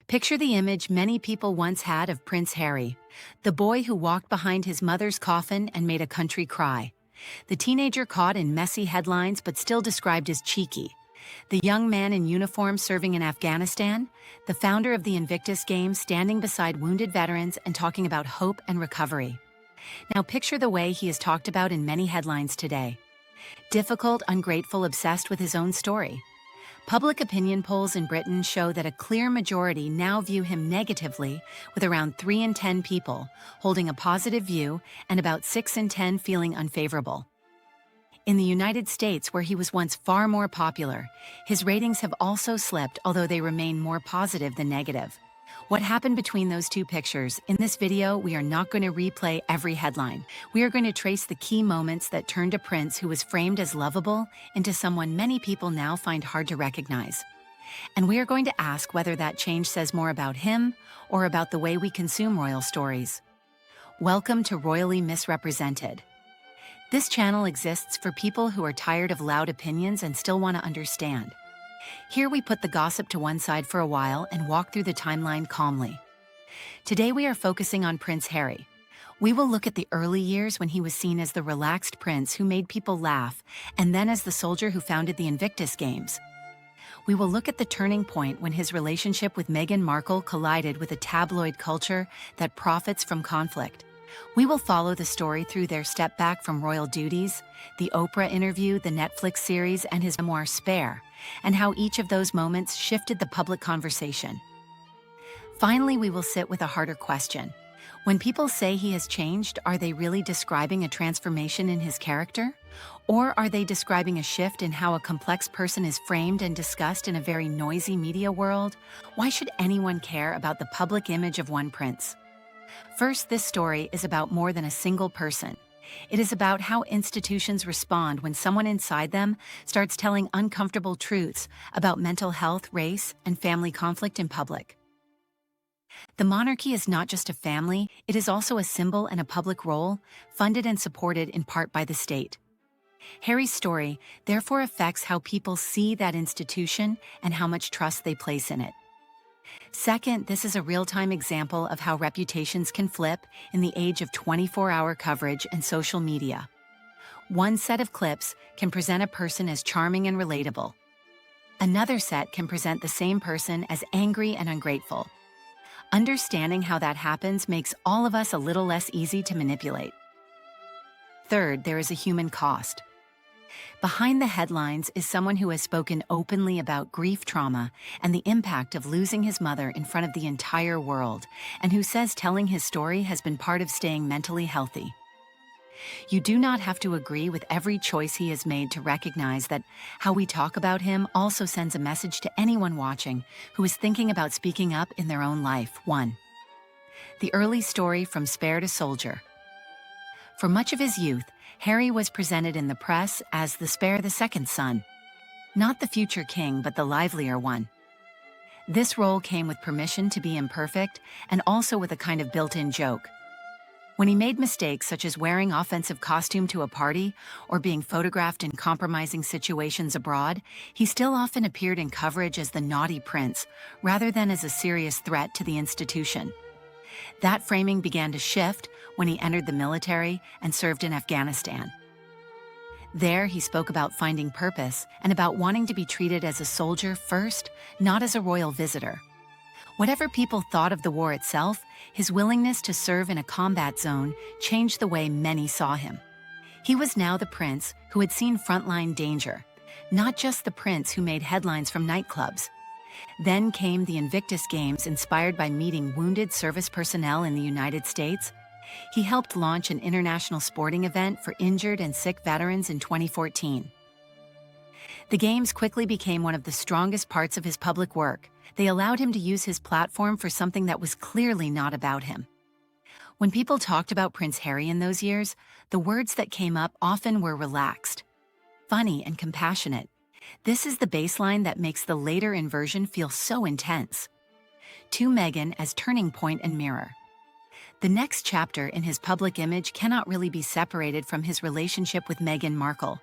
Picture the image many people once had of Prince Harry, the boy who walked behind his mother's coffin and made a country cry. The teenager caught in messy headlines but still described as cheeky. The young man in uniform serving in Afghanistan, the founder of the Invictus Games standing beside wounded veterans and talking about hope and recovery. Now picture the way he is talked about in many headlines today. Difficult, ungrateful, obsessed with his own story. Public opinion polls in Britain show that a clear majority now view him negatively, with around 3 in 10 people holding a positive view and about 6 in 10 feeling unfavorable. In the United States, where he was once far more popular, his ratings have also slipped, although they remain more positive than negative. What happened between those two pictures? In this video, we are not going to replay every headline. We are going to trace the key moments that turned a prince who was framed as lovable into someone many people now find hard to recognize. And we are going to ask whether that change says more about him or about the way we consume royal stories. Welcome to Royally Misrepresented. This channel exists for people who are tired of loud opinions and still want to understand. Here we put the gossip to one side for a while and walk through the timeline calmly. Today we are focusing on Prince Harry. We will look at the early years when he was seen as the relaxed prince who made people laugh, and then as the soldier who founded the Invictus Games. We will look at the turning point when his relationship with Meghan Markle collided with a tabloid culture that profits from conflict. We will follow the story through their step back from royal duties, the Oprah interview, the Netflix series, and his memoir Spare, and how each of those moments shifted the public conversation. Finally, we will sit with a harder question. When people say he has changed, are they really describing a transformation in his character? Or are they describing a shift in how a complex person is framed and discussed in a very noisy media world? Why should anyone care about the public image of one prince? First, this story is about more than a single person. It is about how institutions respond when someone inside them starts telling uncomfortable truths about mental health, race, and family conflict in public. The monarchy is not just a family, it is also a symbol and a public role, funded and supported in part by the state. Harry's story therefore affects how people see that institution and how much trust they place in it. Second, this is a real-time example of how reputations can flip in the age of 24-hour coverage and social media. One set of clips can present a person as charming and relatable. Another set can present the same person as angry and ungrateful. Understanding how that happens makes all of us a little less easy to manipulate. Third, there is a human cost. Behind the headlines is someone who has spoken openly about grief trauma and the impact of losing his mother in front of the entire world, and who says telling his story has been part of staying mentally healthy. You do not have to agree with every choice he has made to recognize that how we talk about him also sends a message to anyone watching who is thinking about speaking up in their own life. 1. The early story from Spare to Soldier. For much of his youth, Harry was presented in the press as the Spare the second son. Not the future king, but the livelier one. This role came with permission to be imperfect and also with a kind of built-in joke. When he made mistakes such as wearing offensive costume to a party or being photographed in compromising situations abroad, he still often appeared in coverage as the naughty prince, rather than as a serious threat to the institution. That framing began to shift when he entered the military and served in Afghanistan. There, he spoke about finding purpose and about wanting to be treated as a soldier first, not as a royal visitor. Whatever people thought of the war itself, his willingness to serve in a combat zone changed the way many saw him. He was now the prince who had seen frontline danger, not just the prince who made headlines from nightclubs. Then came the Invictus Games, inspired by meeting wounded service personnel in the United States. He helped launch an international sporting event for injured and sick veterans in 2014. The Games quickly became one of the strongest parts of his public work. They allowed him to use his platform for something that was clearly not about him. When people talked about Prince Harry in those years, the words that came up often were relaxed, funny, and compassionate. This is the baseline that makes the later inversion feel so intense. To Meghan as turning point and mirror. The next chapter in his public image cannot really be separated from his relationship with Meghan Markle.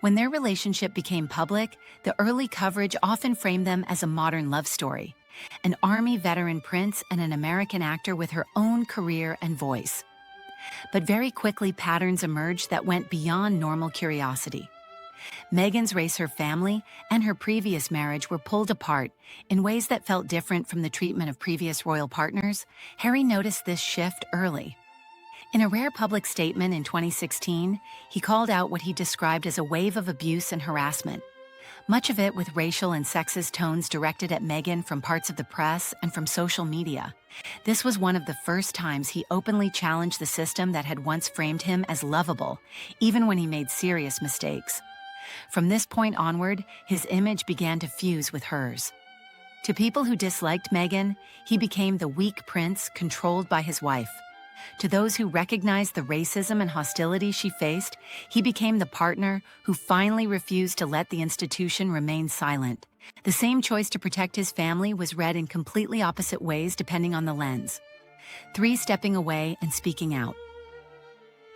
When their relationship became public, the early coverage often framed them as a modern love story. an Army veteran prince and an American actor with her own career and voice. But very quickly, patterns emerged that went beyond normal curiosity. Meghan's race, her family, and her previous marriage were pulled apart in ways that felt different from the treatment of previous royal partners. Harry noticed this shift early. In a rare public statement in 2016, he called out what he described as a wave of abuse and harassment, much of it with racial and sexist tones directed at Meghan from parts of the press and from social media. This was one of the first times he openly challenged the system that had once framed him as lovable, even when he made serious mistakes. From this point onward, his image began to fuse with hers. To people who disliked Meghan, he became the weak prince controlled by his wife. To those who recognized the racism and hostility she faced, he became the partner who finally refused to let the institution remain silent. The same choice to protect his family was read in completely opposite ways depending on the lens. 3. Stepping away and speaking out.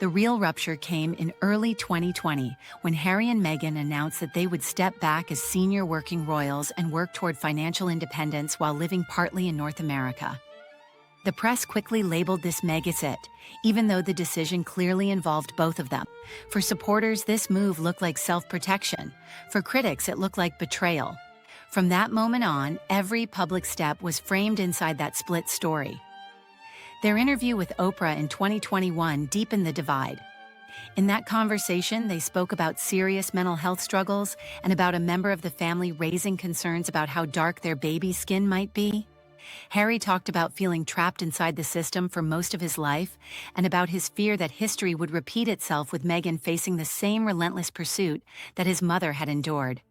The real rupture came in early 2020 when Harry and Meghan announced that they would step back as senior working royals and work toward financial independence while living partly in North America. The press quickly labeled this megahit, even though the decision clearly involved both of them. For supporters, this move looked like self-protection. For critics, it looked like betrayal. From that moment on, every public step was framed inside that split story. Their interview with Oprah in 2021 deepened the divide. In that conversation, they spoke about serious mental health struggles and about a member of the family raising concerns about how dark their baby's skin might be. Harry talked about feeling trapped inside the system for most of his life and about his fear that history would repeat itself with Meghan facing the same relentless pursuit that his mother had endured.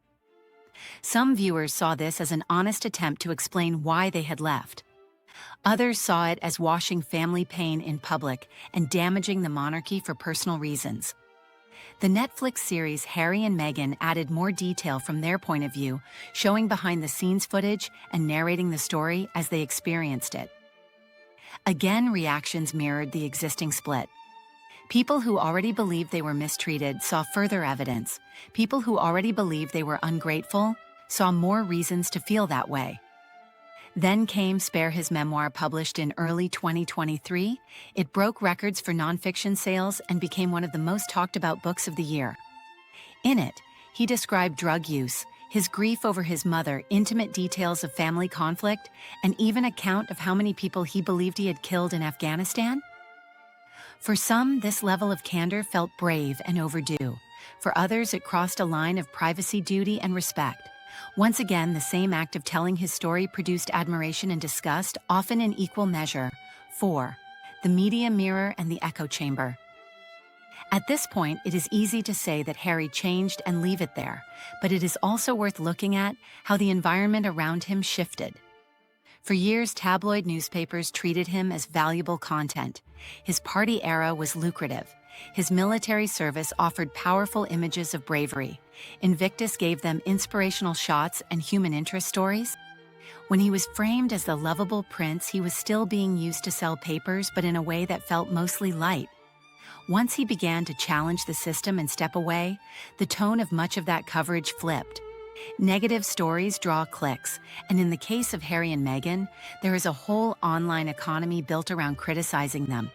Some viewers saw this as an honest attempt to explain why they had left. Others saw it as washing family pain in public and damaging the monarchy for personal reasons. The Netflix series Harry and Meghan added more detail from their point of view, showing behind-the-scenes footage and narrating the story as they experienced it. Again, reactions mirrored the existing split. People who already believed they were mistreated saw further evidence. People who already believed they were ungrateful saw more reasons to feel that way. Then came Spare, his memoir, published in early 2023. It broke records for nonfiction sales and became one of the most talked about books of the year. In it, he described drug use, his grief over his mother, intimate details of family conflict, and even account of how many people he believed he had killed in Afghanistan. For some, this level of candor felt brave and overdue. For others, it crossed a line of privacy, duty, and respect. Once again, the same act of telling his story produced admiration and disgust, often in equal measure. 4. The media mirror and the echo chamber. At this point, it is easy to say that Harry changed and leave it there, but it is also worth looking at how the environment around him shifted. For years, tabloid newspapers treated him as valuable content. His party era was lucrative. His military service offered powerful images of bravery. Invictus gave them inspirational shots and human interest stories. When he was framed as the lovable prince, he was still being used to sell papers, but in a way that felt mostly light. Once he began to challenge the system and step away, the tone of much of that coverage flipped. Negative stories draw clicks, and in the case of Harry and Meghan, there is a whole online economy built around criticizing them.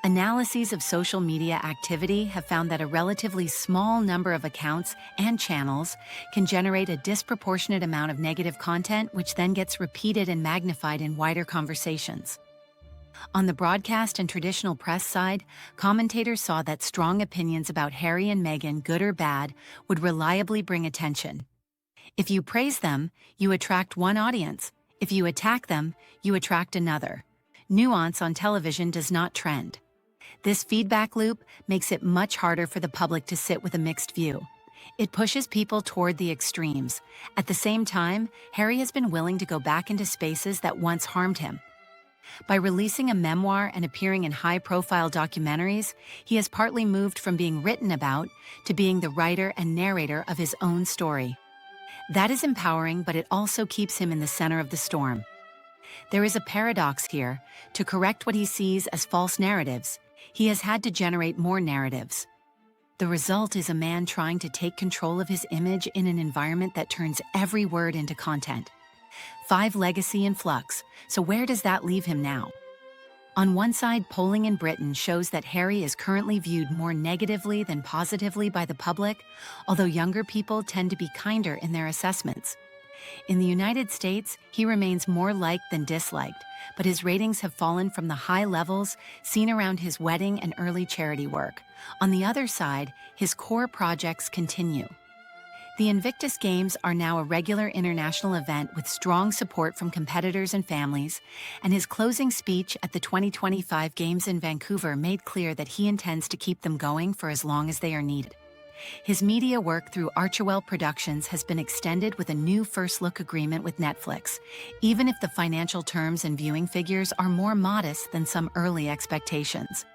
Analyses of social media activity have found that a relatively small number of accounts and channels can generate a disproportionate amount of negative content, which then gets repeated and magnified in wider conversations. On the broadcast and traditional press side, commentators saw that strong opinions about Harry and Meghan, good or bad, would reliably bring attention. If you praise them, you attract one audience. If you attack them, you attract another. Nuance on television does not trend. This feedback loop makes it much harder for the public to sit with a mixed view. It pushes people toward the extremes. At the same time, Harry has been willing to go back into spaces that once harmed him. By releasing a memoir and appearing in high-profile documentaries, he has partly moved from being written about to being the writer and narrator of his own story. That is empowering, but it also keeps him in the center of the storm. There is a paradox here. To correct what he sees as false narratives, he has had to generate more narratives. The result is a man trying to take control of his image in an environment that turns every word into content. 5 legacy in flux, so where does that leave him now? On one side, polling in Britain shows that Harry is currently viewed more negatively than positively by the public, although younger people tend to be kinder in their assessments. In the United States, he remains more liked than disliked, but his ratings have fallen from the high levels seen around his wedding and early charity work. On the other side, his core projects continue. The Invictus Games are now a regular international event with strong support from competitors and families, and his closing speech at the 2025 Games in Vancouver made clear that he intends to keep them going for as long as they are needed. His media work through Archewell Productions has been extended with a new first-look agreement with Netflix, even if the financial terms and viewing figures are more modest than some early expectations.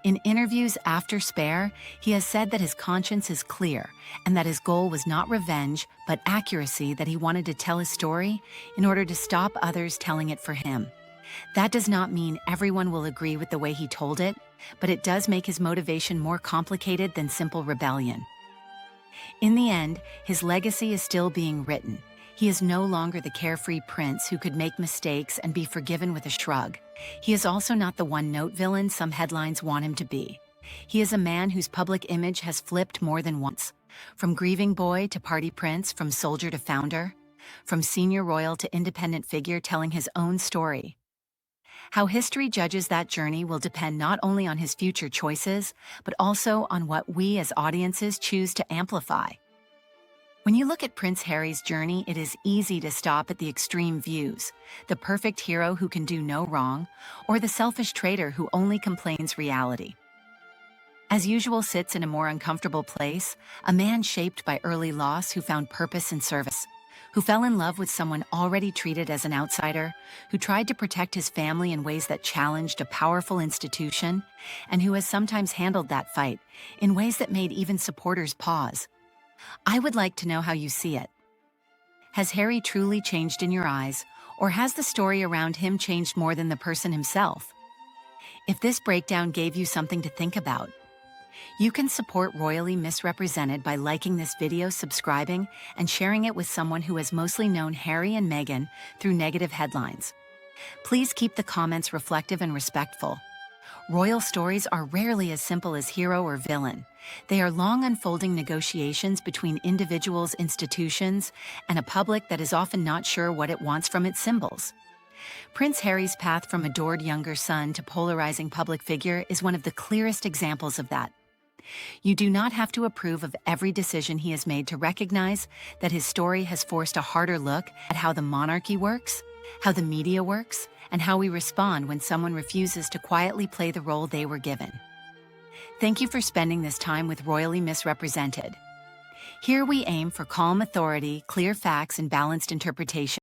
In interviews after Spare, he has said that his conscience is clear and that his goal was not revenge but accuracy, that he wanted to tell his story in order to stop others telling it for him. That does not mean everyone will agree with the way he told it, but it does make his motivation more complicated than simple rebellion. In the end, his legacy is still being written. He is no longer the carefree prince who could make mistakes and be forgiven with a shrug. He is also not the one-note villain some headlines want him to be. He is a man whose public image has flipped more than once. From grieving boy to party prince, from soldier to founder, from senior royal to independent figure telling his own story. How history judges that journey will depend not only on his future choices, but also on what we as audiences choose to amplify. When you look at Prince Harry's journey, it is easy to stop at the extreme views, the perfect hero who can do no wrong, or the selfish traitor who only complains reality. As usual sits in a more uncomfortable place, a man shaped by early loss who found purpose in service, who fell in love with someone already treated as an outsider, who tried to protect his family in ways that challenged a powerful institution, and who has sometimes handled that fight in ways that made even supporters pause. I would like to know how you see it. Has Harry truly changed in your eyes, or has the story around him changed more than the person himself? If this breakdown gave you something to think about, you can support Royally Misrepresented by liking this video, subscribing, and sharing it with someone who has mostly known Harry and Meghan through negative headlines. Please keep the comments reflective and respectful. Royal stories are rarely as simple as hero or villain. They are long unfolding negotiations between individuals, institutions, and a public that is often not sure what it wants from its symbols. Prince Harry's path from adored younger son to polarizing public figure is one of the clearest examples of that. You do not have to approve of every decision he has made to recognize that his story has forced a harder look at how the monarchy works, how the media works, and how we respond when someone refuses to quietly play the role they were given. Thank you for spending this time with Royally Misrepresented. Here we aim for calm authority, clear facts, and balanced interpretation.